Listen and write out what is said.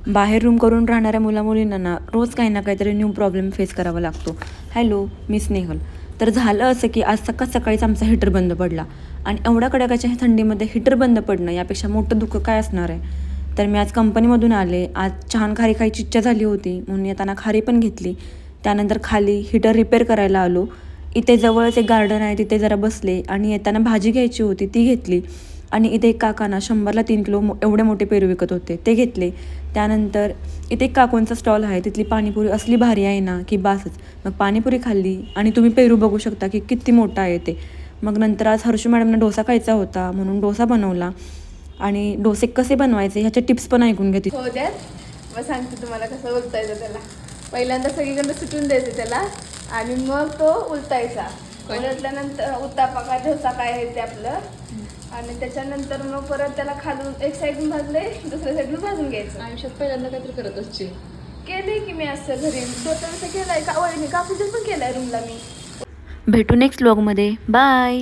बाहेर रूम करून राहणाऱ्या मुलामुलींना ना रोज काही ना काहीतरी न्यू प्रॉब्लेम फेस करावा लागतो. हॅलो, मी स्नेहल. तर झालं असं की आज सकाळीच आमचा हीटर बंद पडला आणि एवढ्या कडाक्याच्या थंडीमध्ये हीटर बंद पडणं यापेक्षा मोठं दुःख काय असणार आहे. तर मी आज कंपनीमधून आले. आज छान खारी खायची इच्छा झाली होती म्हणून येताना खारी पण घेतली. त्यानंतर खाली हीटर रिपेअर करायला आलो. इथे जवळच एक गार्डन आहे, तिथे जरा बसले आणि येताना भाजी घ्यायची होती ती घेतली. आणि इथे एक काकांना 100ला 3 किलो एवढे मोठे पेरू विकत होते, ते घेतले. त्यानंतर इथे एक काकूंचा स्टॉल आहे, तिथली पाणीपुरी असली भारी आहे ना की बासच. मग पाणीपुरी खाल्ली आणि तुम्ही पेरू बघू शकता की किती मोठा आहे ते. मग नंतर आज हर्षू मॅडमना डोसा खायचा होता म्हणून डोसा बनवला. आणि डोसे कसे बनवायचे ह्याच्या टिप्स पण ऐकून घेते. हो द्यात. मग सांगते तुम्हाला कसं उलटायचं त्याला. पहिल्यांदा सगळीकडनं सुटून द्यायचं त्याला आणि मग तो उलटायचा. उलटल्यानंतर उत्तापा काय डोसा काय आहे ते आपलं. आणि त्याच्यानंतर मग परत त्याला खालून एक साईडून भाजले, दुसऱ्या साईडून भाजून घ्यायचं. आयुष्यात पहिल्यांदा काहीतरी करत असते. केले की मी असं घरी डोसा असं केलाय का वहिनी कापून पण केलाय रूमला मी. भेटू नेक्स्ट व्लॉगमध्ये. बाय.